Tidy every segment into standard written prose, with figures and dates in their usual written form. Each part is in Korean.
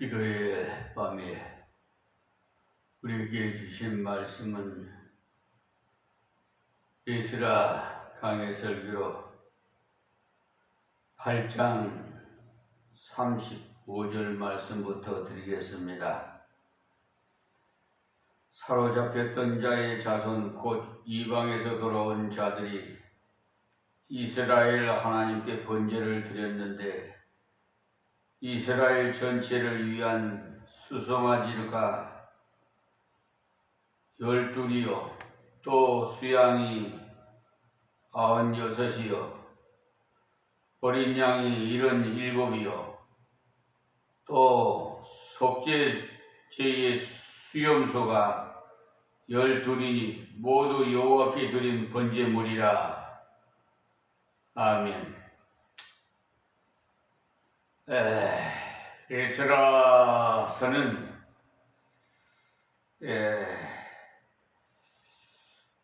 일요일 밤에 우리에게 주신 말씀은 에스라 강해 설교로 8장 35절 말씀부터 드리겠습니다. 사로잡혔던 자의 자손 곧 이방에서 돌아온 자들이 이스라엘 하나님께 번제를 드렸는데 이스라엘 전체를 위한 수송아지가 12이요 또 수양이 96이요 어린 양이 77이요 또 속죄제의 수염소가 12이니 모두 여호와께 드린 번제물이라. 아멘. 에스라서는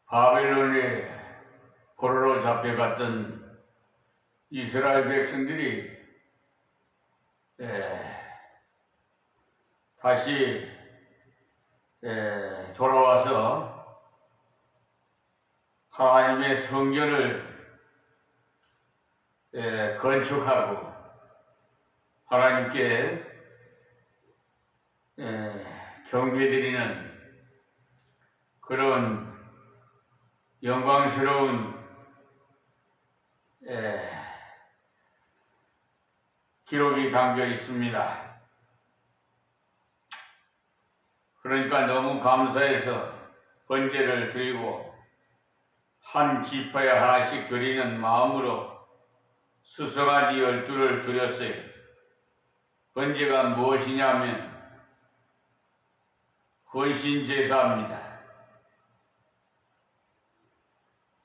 바벨론에 포로로 잡혀갔던 이스라엘 백성들이 다시 돌아와서 하나님의 성전을 건축하고 하나님께 경배드리는 그런 영광스러운 기록이 담겨 있습니다. 그러니까 너무 감사해서 번제를 드리고 한 지파에 하나씩 드리는 마음으로 수송아지 12를 드렸어요. 번제가 무엇이냐면 헌신제사입니다.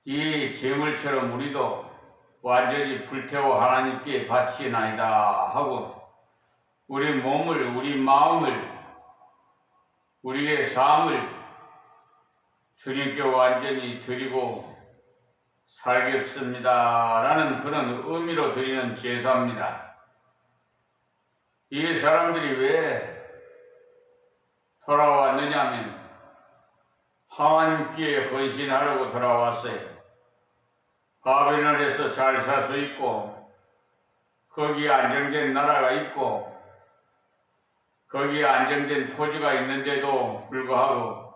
이 제물처럼 우리도 완전히 불태워 하나님께 바치나이다 하고 우리 몸을, 우리 마음을, 우리의 삶을 주님께 완전히 드리고 살겠습니다 라는 그런 의미로 드리는 제사입니다. 이 사람들이 왜 돌아왔느냐면 하나님께 헌신하려고 돌아왔어요. 바벨론에서 잘 살 수 있고 거기에 안정된 나라가 있고 거기에 안정된 토지가 있는데도 불구하고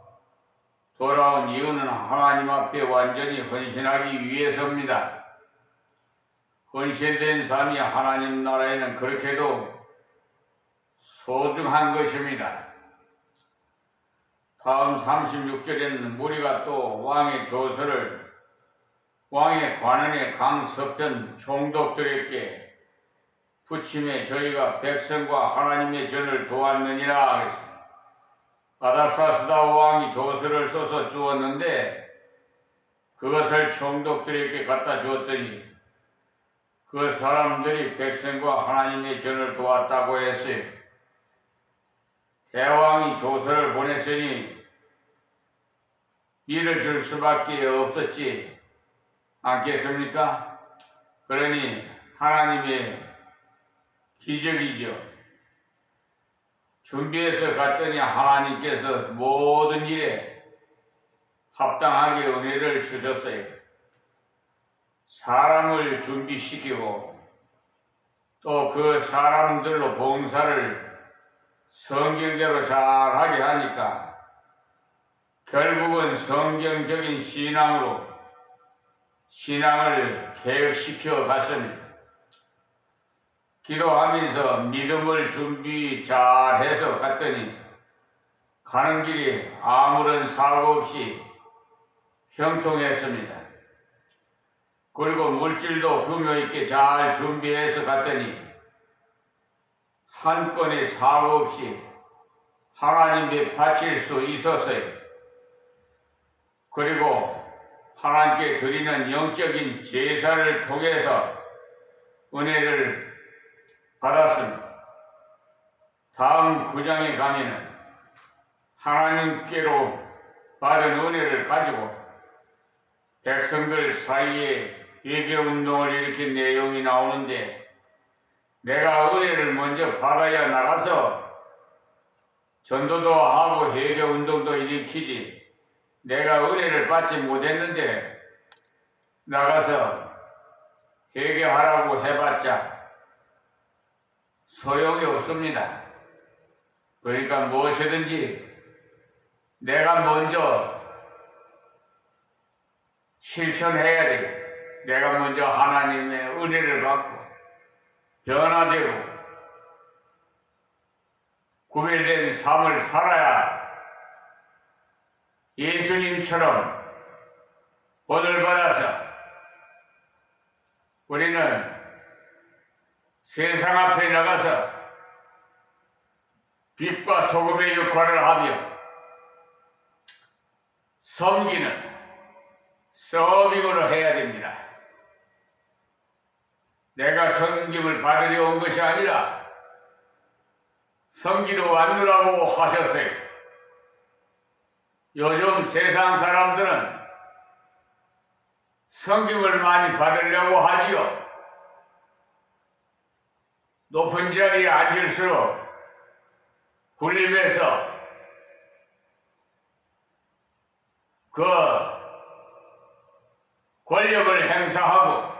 돌아온 이유는 하나님 앞에 완전히 헌신하기 위해서입니다. 헌신된 삶이 하나님 나라에는 그렇게도 소중한 것입니다. 다음 36절에는 무리가 또 왕의 조서를 왕의 관원의 강서편 총독들에게 붙임에 저희가 백성과 하나님의 전을 도왔느니라 하셨습니다. 아닥사스다 왕이 조서를 써서 주었는데 그것을 총독들에게 갖다 주었더니 그 사람들이 백성과 하나님의 전을 도왔다고 했어요. 대왕이 조서를 보냈으니 일을 줄 수밖에 없었지 않겠습니까? 그러니 하나님의 기적이죠. 준비해서 갔더니 하나님께서 모든 일에 합당하게 은혜를 주셨어요. 사람을 준비시키고 또 그 사람들로 봉사를 성경대로 잘하게 하니까 결국은 성경적인 신앙으로 신앙을 개혁시켜 갔습니다. 기도하면서 믿음을 준비 잘해서 갔더니 가는 길이 아무런 사고 없이 형통했습니다. 그리고 물질도 규모 있게 잘 준비해서 갔더니 한 건의 사고 없이 하나님께 바칠 수 있었어요. 그리고 하나님께 드리는 영적인 제사를 통해서 은혜를 받았습니다. 다음 9장에 가면은 하나님께로 받은 은혜를 가지고 백성들 사이에 회개운동을 일으킨 내용이 나오는데 내가 은혜를 먼저 받아야 나가서 전도도 하고 회개 운동도 일으키지. 내가 은혜를 받지 못했는데 나가서 회개하라고 해봤자 소용이 없습니다. 그러니까 무엇이든지 내가 먼저 실천해야 돼. 내가 먼저 하나님의 은혜를 받고 변화되고 구별된 삶을 살아야 예수님처럼 본을 받아서 우리는 세상 앞에 나가서 빛과 소금의 역할을 하며 섬기는 서빙으로 해야 됩니다. 내가 섬김을 받으려 온 것이 아니라 섬기러 왔느라고 하셨어요. 요즘 세상 사람들은 섬김을 많이 받으려고 하지요. 높은 자리에 앉을수록 군림해서 그 권력을 행사하고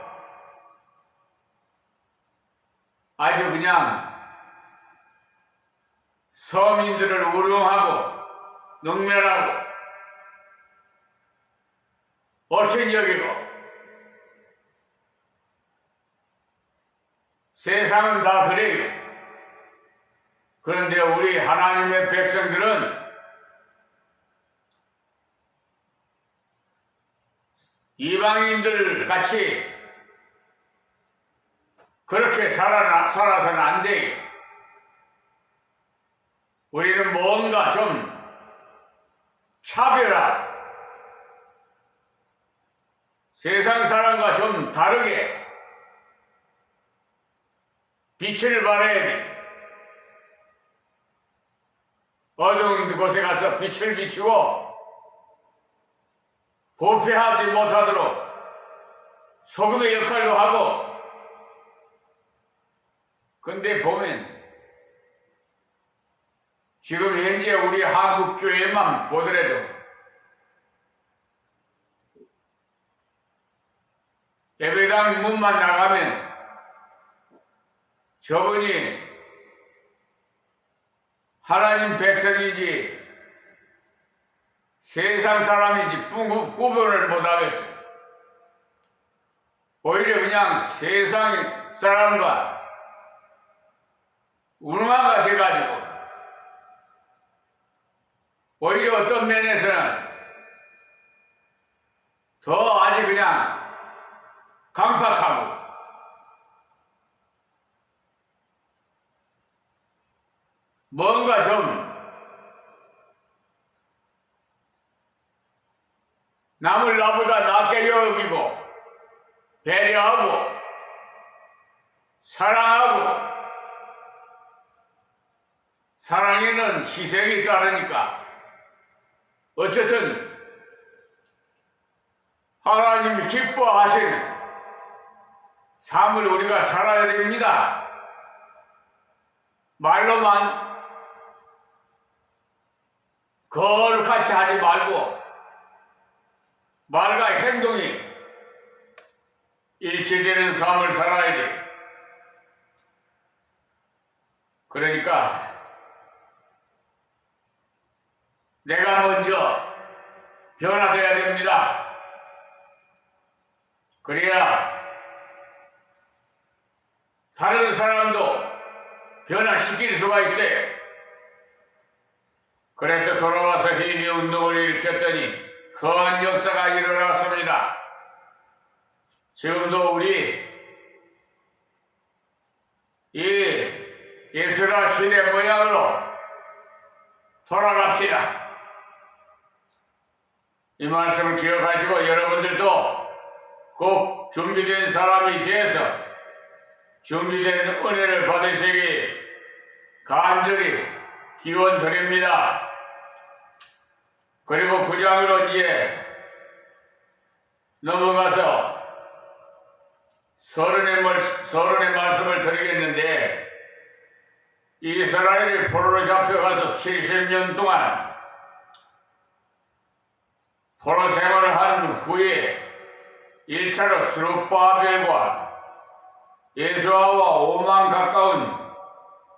아주 그냥 서민들을 우롱하고 능멸하고 어신 여기고 세상은 다 그래요. 그런데 우리 하나님의 백성들은 이방인들 같이 그렇게 살아서는 안 돼요. 우리는 뭔가 좀 차별화, 세상 사람과 좀 다르게 빛을 발해야 돼. 어두운 곳에 가서 빛을 비추고 부패하지 못하도록 소금의 역할도 하고. 근데 보면 지금 현재 우리 한국 교회만 보더라도 예배당 문만 나가면 저분이 하나님 백성인지 세상 사람인지 구분을 못하겠어요. 오히려 그냥 세상 사람과 운마가 돼가지고 오히려 어떤 면에서는 더 아주 그냥 강팍하고 뭔가 좀 남을 나보다 낫게 여기고 배려하고 사랑하고, 사랑에는 희생이 따르니까 어쨌든 하나님이 기뻐하시는 삶을 우리가 살아야 됩니다. 말로만 거룩같이 하지 말고 말과 행동이 일치되는 삶을 살아야 돼. 그러니까 내가 먼저 변화돼야 됩니다. 그래야 다른 사람도 변화시킬 수가 있어요. 그래서 돌아와서 회개 운동을 일으켰더니 큰 역사가 일어났습니다. 지금도 우리 이 에스라 시대 모양으로 돌아갑시다. 이 말씀을 기억하시고 여러분들도 꼭 준비된 사람이 되어서 준비된 은혜를 받으시기 간절히 기원 드립니다. 그리고 9장으로 이제 넘어가서 서론의 말씀을 드리겠는데, 이스라엘이 포로로 잡혀가서 70년 동안 포로 생활을 한 후에 1차로 스룹바벨과 예수아와 5만 가까운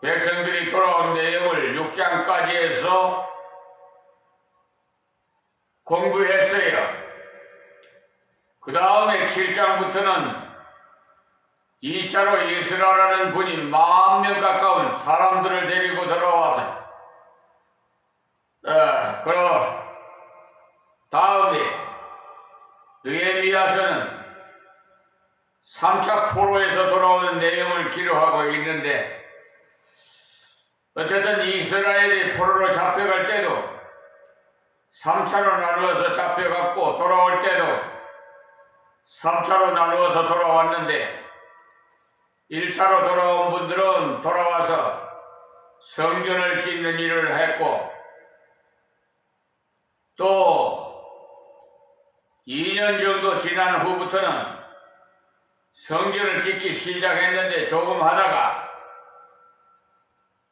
백성들이 돌아온 내용을 6장까지 해서 공부했어요. 그 다음에 7장부터는 2차로 이스라엘이라는 분이 10,000명 가까운 사람들을 데리고 들어와서 그 다음에 느헤미야서는 3차 포로에서 돌아오는 내용을 기록하고 있는데, 어쨌든 이스라엘이 포로로 잡혀갈 때도 3차로 나누어서 잡혀갔고, 돌아올 때도 3차로 나누어서 돌아왔는데, 1차로 돌아온 분들은 돌아와서 성전을 짓는 일을 했고, 또 2년 정도 지난 후부터는 성전을 짓기 시작했는데, 조금 하다가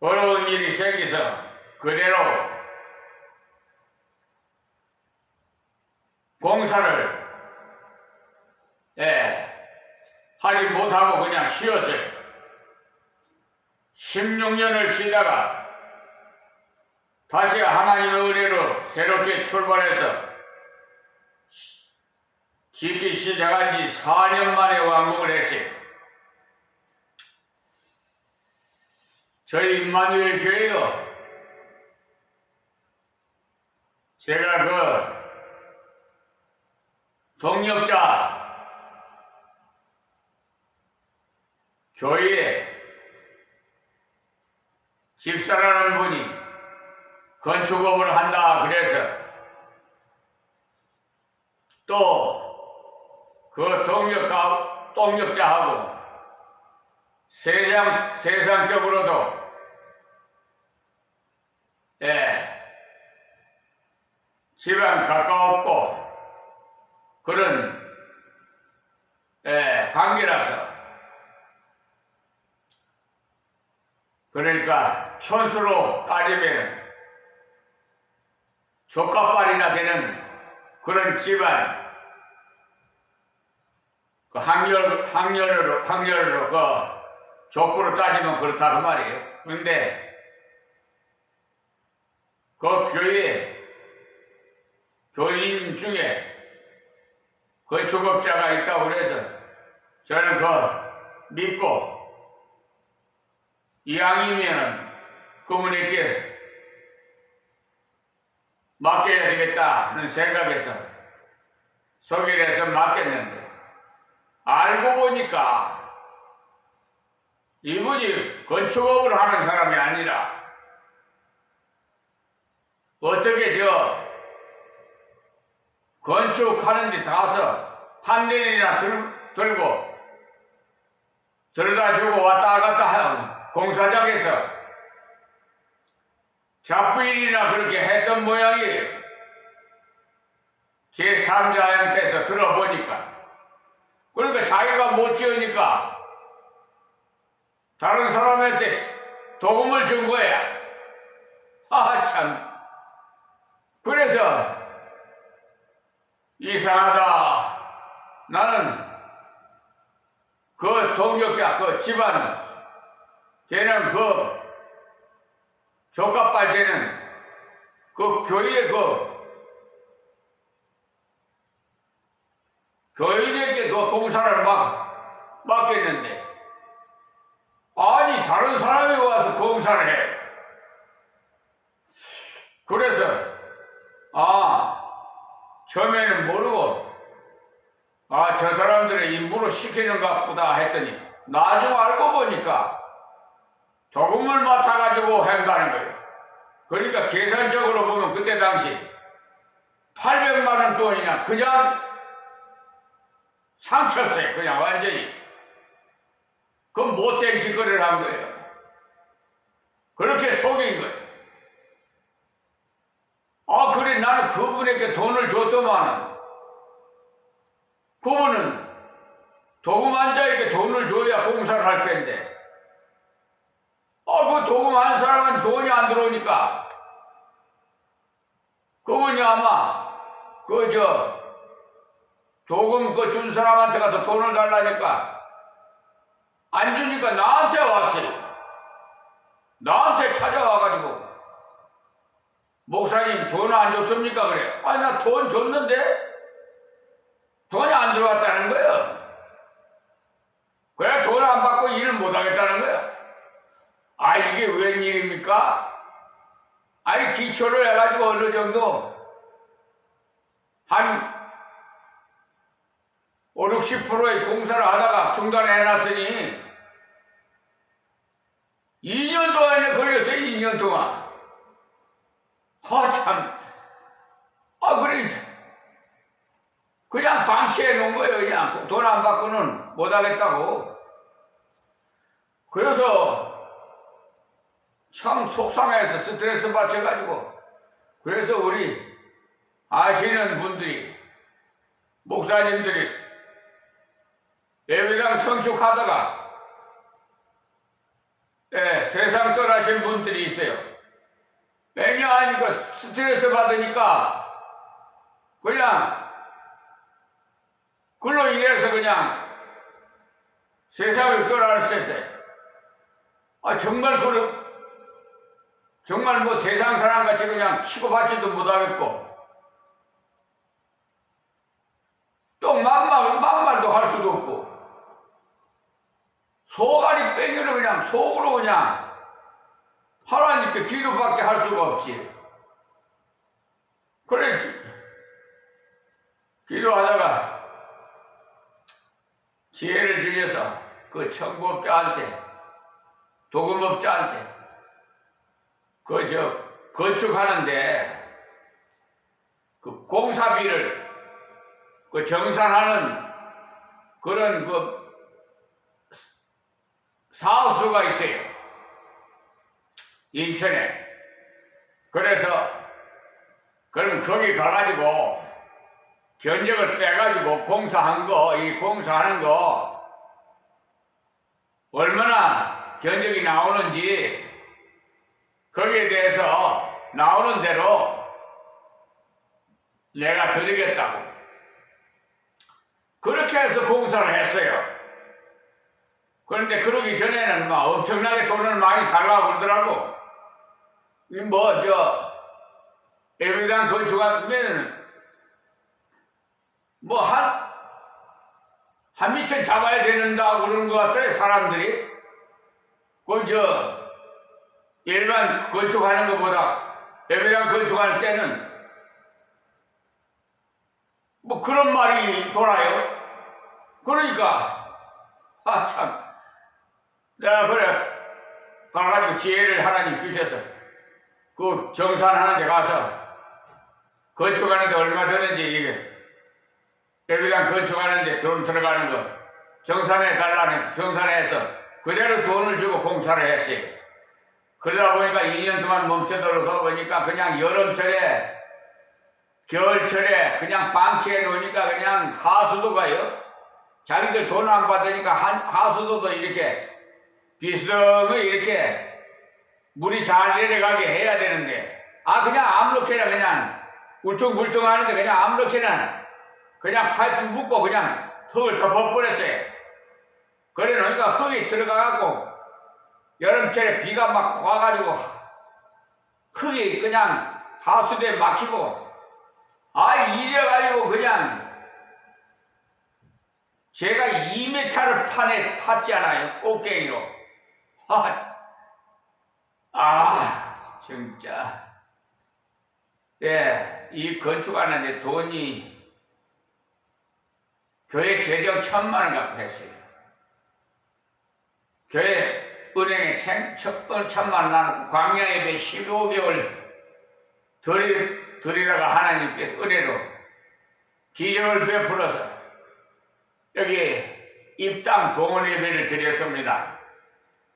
어려운 일이 생겨서 그대로 공사를 하지 못하고 그냥 쉬었어요. 16년을 쉬다가 다시 하나님의 은혜로 새롭게 출발해서 짓기 시작한 지 4년 만에 완공을 했어요. 저희 임마누엘 교회도 제가 동력자 교회에 집사라는 분이 건축업을 한다 그래서 또 그 동력자하고 세상적으로도 집안 가까웠고 그런 관계라서, 그러니까 촌수로 따지면 조카빨이나 되는 그런 집안, 그 학렬로 그 족부로 따지면 그렇다 그 말이에요. 그런데 그 교회 교인 중에 건축업자가 있다고 그래서 저는 믿고 이왕이면은 그분에게 맡겨야 되겠다는 생각에서 소개를 해서 맡겼는데, 알고 보니까 이분이 건축업을 하는 사람이 아니라 어떻게 건축하는 데 가서 판넬이나 들고 들어다 주고 왔다 갔다 하는 공사장에서 잡부일이나 그렇게 했던 모양이에요. 제3자한테서 들어보니까. 그러니까 자기가 못 지으니까 다른 사람한테 도움을 준 거야. 참. 그래서 이상하다. 나는 그 동력자, 그 집안 되는 그 조카빨 되는 그 교회의 교인에게 그 공사를 맡겼는데, 아니 다른 사람이 와서 공사를 해. 그래서 처음에는 모르고 저 사람들의 임무로 시키는 것 보다 했더니 나중에 알고 보니까 도금을 맡아가지고 한다는 거예요. 그러니까 계산적으로 보면 그때 당시 800만 원 돈이나 그냥 상쳤어요. 그냥 완전히. 그건 못된 짓거리를 한 거예요. 그렇게 속인 거예요. 그래, 나는 그분에게 돈을 줬더만 그분은 도금한 자에게 돈을 줘야 공사를 할 텐데, 그 도금 한 사람은 돈이 안 들어오니까 그분이 아마 도금 준 사람한테 가서 돈을 달라니까 안 주니까 나한테 왔어요. 나한테 찾아와가지고 목사님 돈 안 줬습니까? 그래. 아니 나 돈 줬는데 돈이 안 들어왔다는 거예요. 그래 돈 안 받고 일을 못 하겠다는 거예요. 이게 웬일입니까? 기초를 해가지고 어느 정도 한 5, 60%의 공사를 하다가 중단해놨으니 2년 동안에 걸렸어요. 2년 동안. 참. 그래. 그냥 방치해 놓은 거예요. 그냥 돈 안 받고는 못 하겠다고. 그래서 참 속상해서 스트레스 받쳐가지고 그래서 우리 아시는 분들이 목사님들이 예배당 청축하다가 세상 떠나신 분들이 있어요. 왜냐하니까 스트레스 받으니까 그냥 글로 인해서 그냥 세상을 떠나셨어요. 정말 뭐 세상 사람같이 그냥 치고받지도 못하겠고 또 막말도 할 수도 없고 속알이 뺑이로 그냥 속으로 그냥 하나님께 기도밖에 할 수가 없지. 그랬지. 기도하다가 지혜를 주셔서 그 청구업자한테 도금업자한테 건축하는데 그 공사비를 정산하는 그런 사업소가 있어요. 인천에. 그래서 그럼 거기 가가지고 견적을 빼가지고 공사하는 거 얼마나 견적이 나오는지 거기에 대해서 나오는 대로 내가 드리겠다고 그렇게 해서 공사를 했어요. 그런데 그러기 전에는 막 엄청나게 돈을 많이 달라고 그러더라고. 예배당 건축하면 한 미천 잡아야 된다고 그러는 것 같더래, 사람들이. 일반 건축하는 것보다 예배당 건축할 때는 그런 말이 돌아요. 그러니까, 참. 내가 가가지고 지혜를 하나님 주셔서 그 정산하는 데 가서 건축하는 데 얼마 드는지 이게 예배당 건축하는 데 돈 들어가는 거 정산해 달라는 정산해서 그대로 돈을 주고 공사를 했어요. 그러다 보니까 2년 동안 멈춰들어서 보니까 그냥 여름철에 겨울철에 그냥 방치해 놓으니까 그냥 하수도가요. 자기들 돈 안 받으니까 하수도도 이렇게 비스듬히 이렇게 물이 잘 내려가게 해야 되는데 그냥 아무렇게나 그냥 울퉁불퉁 하는데 그냥 아무렇게나 그냥 파이프 묶고 그냥 흙을 덮어버렸어요. 그래 놓으니까 흙이 들어가갖고 여름철에 비가 막 와가지고 흙이 그냥 하수도에 막히고 이래가지고 그냥 제가 2m를 팠지 않아요? 꽃갱이로. 진짜. 이 건축하는데 돈이 교회 재정 1,000만 원 갖고 했어요. 교회 은행에 1,000만 원 나누고 광야 예배 15개월 드리다가 하나님께서 은혜로 기적을 베풀어서 여기 입당 봉헌 예배를 드렸습니다.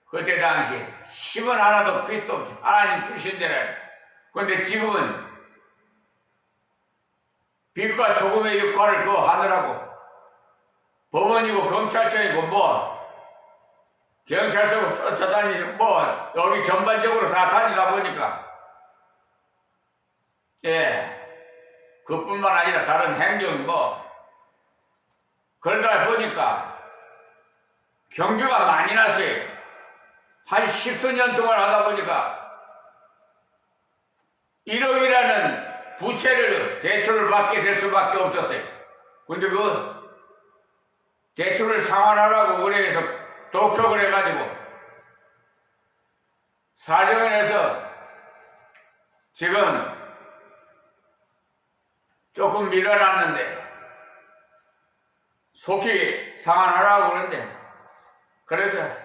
그때 당시 10원 하나도 빚도 없이 하나님 주신 대로 하죠. 그런데 지금은 빚과 소금의 역할을 그거 하느라고 법원이고 검찰청이고 경찰서 쫓아다니고 뭐 여기 전반적으로 다 다니다 보니까 그뿐만 아니라 다른 행정 뭐 그러다 보니까 경주가 많이 났어요. 한 10수년 동안 하다 보니까 1억이라는 부채를 대출을 받게 될 수밖에 없었어요. 근데 그 대출을 상환하라고 그래서 독촉을 해가지고 사정을 해서 지금 조금 밀어놨는데 속히 상환하라고 그러는데 그래서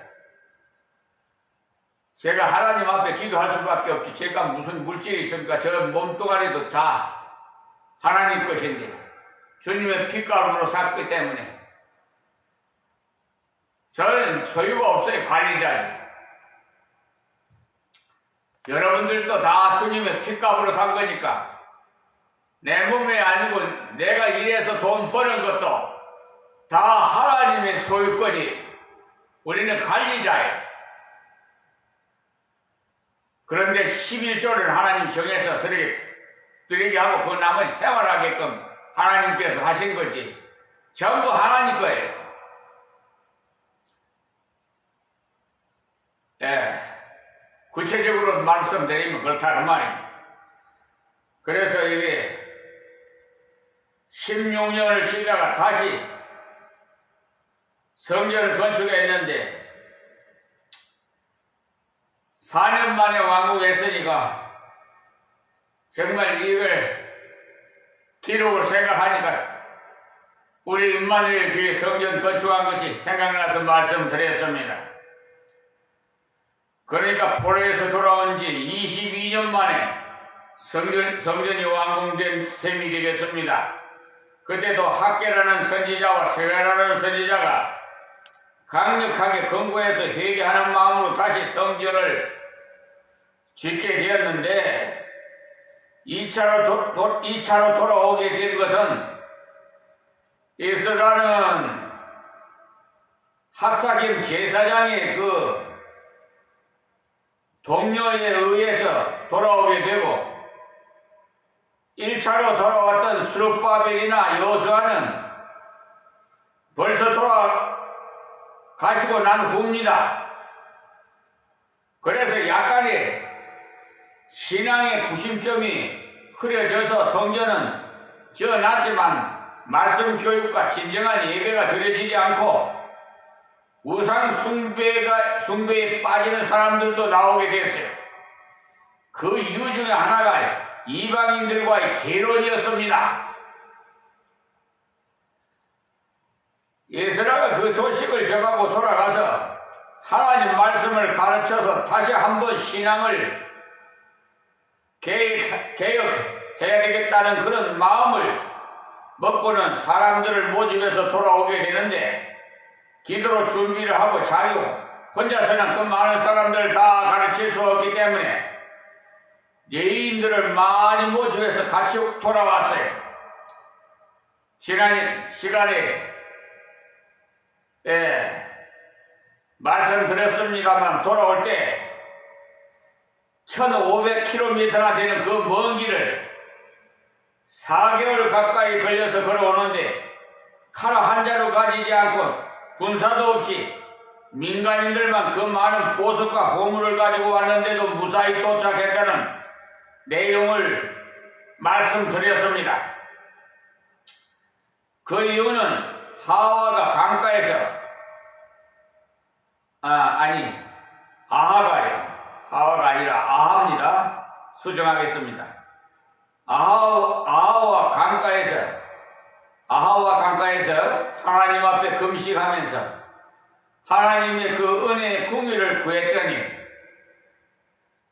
제가 하나님 앞에 기도할 수밖에 없지. 제가 무슨 물질이 있습니까? 저 몸뚱아리도 다 하나님 것인데 주님의 피값으로 샀기 때문에 저는 소유가 없어요. 관리자지. 여러분들도 다 주님의 피값으로 산 거니까 내 몸이 아니고 내가 일해서 돈 버는 것도 다 하나님의 소유권이 우리는 관리자예요. 그런데 11조를 하나님 정해서 드리게 하고 그 나머지 생활하게끔 하나님께서 하신 거지 전부 하나님 거예요. 구체적으로 말씀드리면 그렇다는 말입니다. 그래서 이게 16년을 쉬다가 다시 성전을 건축했는데 4년 만에 완공했으니까 정말 이걸 기록을 생각하니까 우리 임마누엘 교회 성전 건축한 것이 생각나서 말씀드렸습니다. 그러니까 포로에서 돌아온 지 22년 만에 성전이 완공된 셈이 되겠습니다. 그때도 학계라는 선지자와 세가라는 선지자가 강력하게 권고해서 회개하는 마음으로 다시 성전을 짓게 되었는데 2차로 돌아오게 된 것은 이스라엘은 학사김 제사장의 그 동료에 의해서 돌아오게 되고 1차로 돌아왔던 스룹바벨이나 여호수아는 벌써 돌아가시고 난 후입니다. 그래서 약간의 신앙의 구심점이 흐려져서 성전은 지어놨지만 말씀 교육과 진정한 예배가 드려지지 않고 우상 숭배에 빠지는 사람들도 나오게 됐어요. 그 이유 중에 하나가 이방인들과의 계론이었습니다. 에스라가 그 소식을 전하고 돌아가서 하나님 말씀을 가르쳐서 다시 한번 신앙을 개혁해야 되겠다는 그런 마음을 먹고는 사람들을 모집해서 돌아오게 되는데 기도로 준비를 하고 자기 혼자서는 그 많은 사람들을 다 가르칠 수 없기 때문에 예인들을 많이 모집해서 같이 돌아왔어요. 지난 시간에 말씀드렸습니다만 돌아올 때 1500km나 되는 그 먼 길을 4개월 가까이 걸려서 걸어오는데 칼 한 자루 가지지 않고 군사도 없이 민간인들만 그 많은 보석과 보물을 가지고 왔는데도 무사히 도착했다는 내용을 말씀드렸습니다. 그 이유는 하와가 강가에서 하와가 아니라 아하입니다. 수정하겠습니다. 아하와 강가에서 하나님 앞에 금식하면서 하나님의 그 은혜의 궁유를 구했더니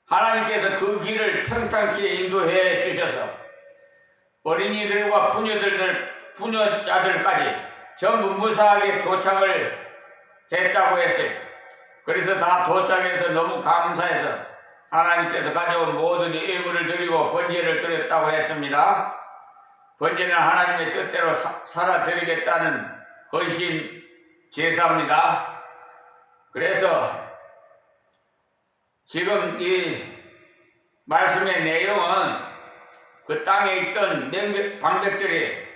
하나님께서 그 길을 평탄케 인도해 주셔서 어린이들과 부녀자들까지 전부 무사하게 도착을 했다고 했어요. 그래서 다 도착해서 너무 감사해서 하나님께서 가져온 모든 예물을 드리고 번제를 드렸다고 했습니다. 번제는 하나님의 뜻대로 살아드리겠다는 헌신 제사입니다. 그래서 지금 이 말씀의 내용은 그 땅에 있던 방백들이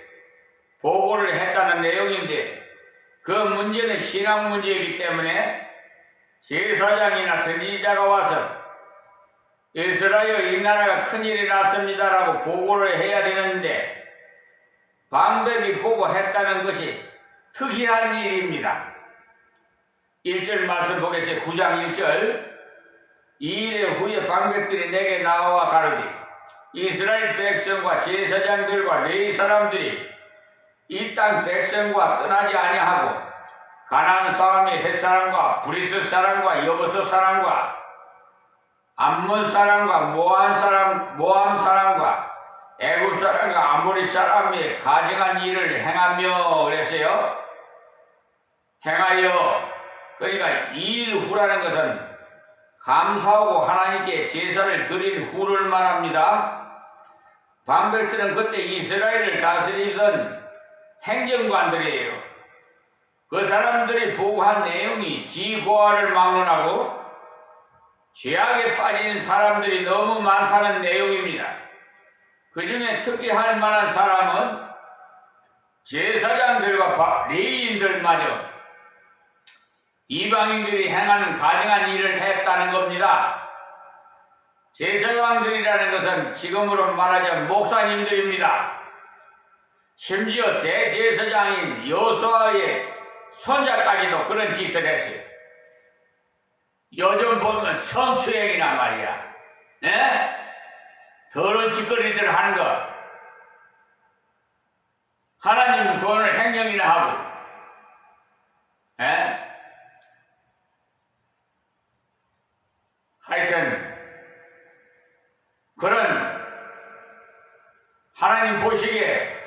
보고를 했다는 내용인데, 그 문제는 신앙 문제이기 때문에 제사장이나 선지자가 와서 이스라엘 이 나라가 큰일이 났습니다라고 보고를 해야 되는데, 방백이 보고했다는 것이 특이한 일입니다. 1절 말씀 보겠습니다. 9장 1절. 이일 후에 방백들이 내게 나와 가로되 이스라엘 백성과 제사장들과 레위 사람들이 이 땅 백성과 떠나지 아니하고 가나안 사람이 헷 사람과 브리스 사람과 여보스 사람과 암몬 사람과 모함 사람과 애굽 사람과 아모리 사람이 가증한 일을 행하며 그랬어요. 행하여. 그러니까 이 일 후라는 것은 감사하고 하나님께 제사를 드린 후를 말합니다. 방백들은 그때 이스라엘을 다스리던 행정관들이에요. 그 사람들이 보고한 내용이 지고아를 막론하고 죄악에 빠진 사람들이 너무 많다는 내용입니다. 그 중에 특히 할 만한 사람은 제사장들과 레위인들마저 이방인들이 행하는 가증한 일을 했다는 겁니다. 제사장들이라는 것은 지금으로 말하자면 목사님들입니다. 심지어 대제사장인 여호수아의 손자까지도 그런 짓을 했어요. 요즘 보면 성추행이란 말이야. 네? 더러운 짓거리들 하는 거. 하나님 돈을 횡령이나 하고. 네? 하여튼 그런 하나님 보시기에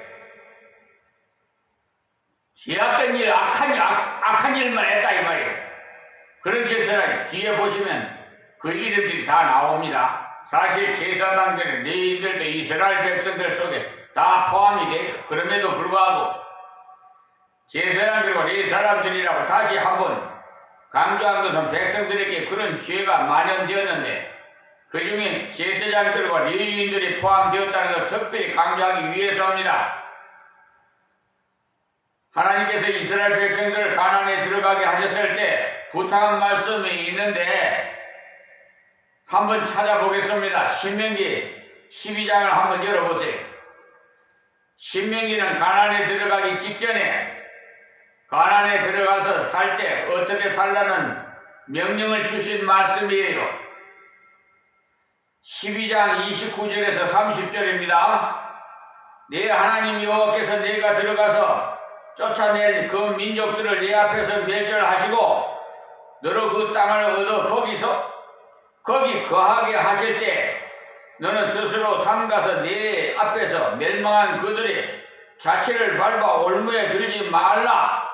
죄악된 일, 악한 일만 했다 이 말이에요. 그런 제사장이 뒤에 보시면 그 이름들이 다 나옵니다. 사실 제사장들은 레위인들도 이스라엘 백성들 속에 다 포함이 돼요. 그럼에도 불구하고 제사장들과 레위 사람들이라고 다시 한번 강조한 것은 백성들에게 그런 죄가 만연되었는데 그 중에 제사장들과 레위인들이 포함되었다는 것을 특별히 강조하기 위해서입니다. 하나님께서 이스라엘 백성들을 가나안에 들어가게 하셨을 때 부탁한 말씀이 있는데 한번 찾아보겠습니다. 신명기 12장을 한번 열어보세요. 신명기는 가나안에 들어가기 직전에 가나안에 들어가서 살 때 어떻게 살라는 명령을 주신 말씀이에요. 12장 29절에서 30절입니다. 네 하나님 여호와께서 네가 들어가서 쫓아낼 그 민족들을 네 앞에서 멸절하시고 너로 그 땅을 얻어 거기 거하게 하실 때 너는 스스로 삼가서 네 앞에서 멸망한 그들의 자취를 밟아 올무에 들지 말라.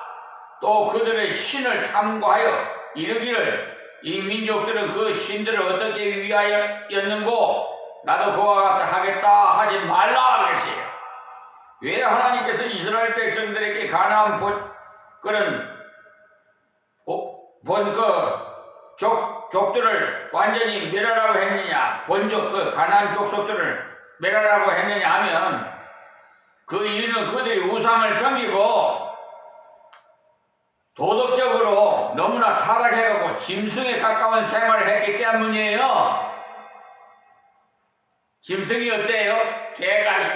또 그들의 신을 탐구하여 이르기를 이 민족들은 그 신들을 어떻게 위하였는고 나도 그와 같이 하겠다 하지 말라 그랬어요. 왜 하나님께서 이스라엘 백성들에게 가나안 족들을 완전히 멸하라고 했느냐, 본족 그 가나안 족속들을 멸하라고 했느냐 하면 그 이유는 그들이 우상을 섬기고 도덕적으로 너무나 타락해가고 짐승에 가까운 생활을 했기 때문이에요. 짐승이 어때요? 개가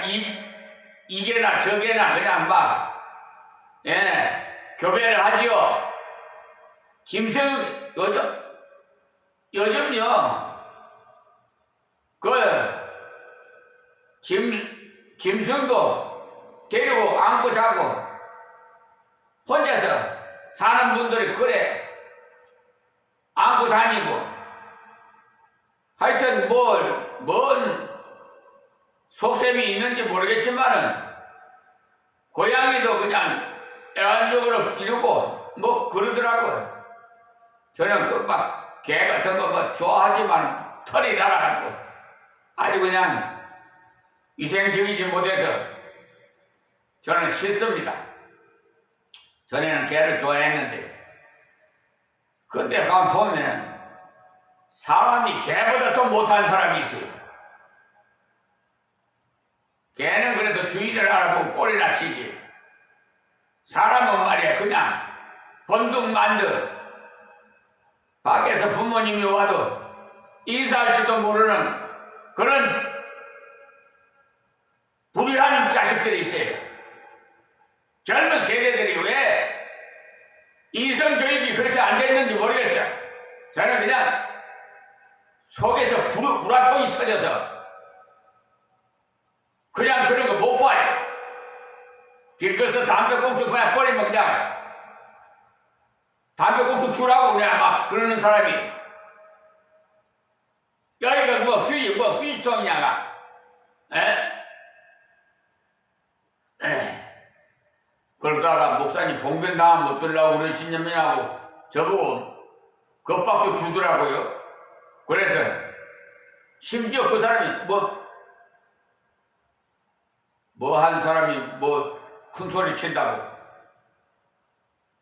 이게나 저게나 그냥 교배를 하지요. 짐승 요즘요 짐승도 데리고 안고 자고 혼자서 사는 분들이 그래 안고 다니고 하여튼 뭔 속셈이 있는지 모르겠지만은 고양이도 그냥 애완적으로 기르고 그러더라고요. 저는 개 같은 거 좋아하지만 털이 날아가지고 아주 그냥 위생적이지 못해서 저는 싫습니다. 전에는 개를 좋아했는데 근데 가만 보면 사람이 개보다 더 못한 사람이 있어요. 개는 그래도 주인을 알아보고 꼬리나 치지. 사람은 말이야 그냥 번둥만두 밖에서 부모님이 와도 인사할지도 모르는 그런 불의한 자식들이 있어요. 젊은 세대들이 왜 이성교육이 그렇게 안 됐는지 모르겠어요. 저는 그냥 속에서 우라통이 터져서 그냥 그런 거 못 봐요. 길거서 담배꽁초 그냥 버리면 그냥 담배꽁초 주라고 그냥 막 그러는 사람이 여기가 뭐 휘통이냐가 그러다가 목사님 봉변당하면 못 들라고 그러시냐고 저보고 겁박도 주더라고요. 그래서 심지어 그 사람이 뭐 한 사람이 뭐 큰 소리 친다고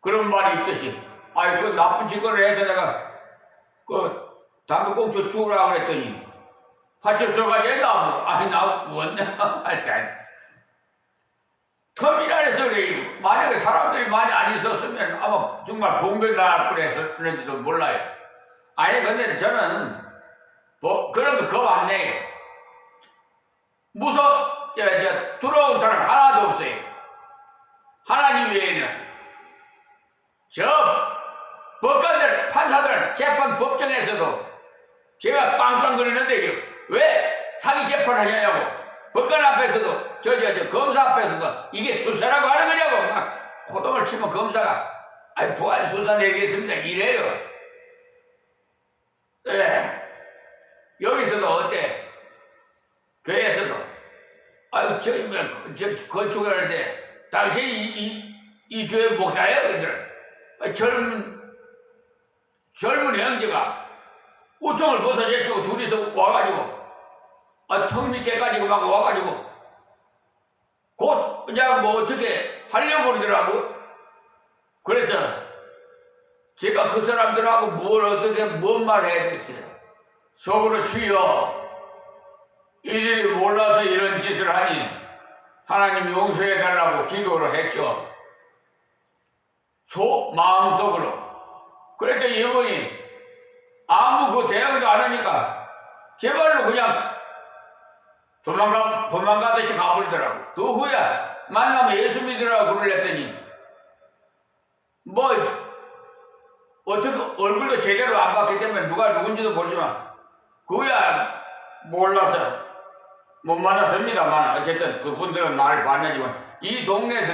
그런 말이 있듯이 아이 그 나쁜 짓거리를 해서 내가 그 담배꽁초 주우라 그랬더니 파출소까지 나보고 아니 나 뭔데 터미널에서 그래. 만약에 사람들이 많이 안 있었으면 아마 정말 봉변당할 뻔했을지도 몰라요. 아니 근데 저는 뭐 그런 거 겁 안 내요. 두려운 사람 하나도 없어요. 하나님 외에는 저 법관들, 판사들, 재판 법정에서도 제가 빵빵거리는데 왜 사기 재판을 하냐고. 법관 앞에서도 저 검사 앞에서도 이게 수사라고 하는 거냐고 막 호동을 치면 검사가 아니 부안 수사 내리겠습니다 이래요. 여기서도 어때? 교회에서도 아유 저 건축을 하는데 당신이 이 교회 목사예요? 그러더라. 젊은 형제가 우통을 벗어제치고 둘이서 와가지고 턱 밑에까지 막 와가지고 곧 그냥 뭐 어떻게 하려고 그러더라고. 그래서 제가 그 사람들하고 뭔 말 해야 됐어요. 속으로 주여 이들이 몰라서 이런 짓을 하니 하나님 용서해 달라고 기도를 했죠. 마음속으로. 그랬더니 이분이 아무 그 대응도 안 하니까 제발로 그냥 도망가듯이 가버리더라고. 그 후에 만나면 예수 믿으라고 그러랬더니 뭐 어떻게 얼굴도 제대로 안 봤기 때문에 누가 누군지도 모르지만 그 후에 몰라서 못 만났습니다만 어쨌든 그분들은 나를 봤는지만 이 동네에서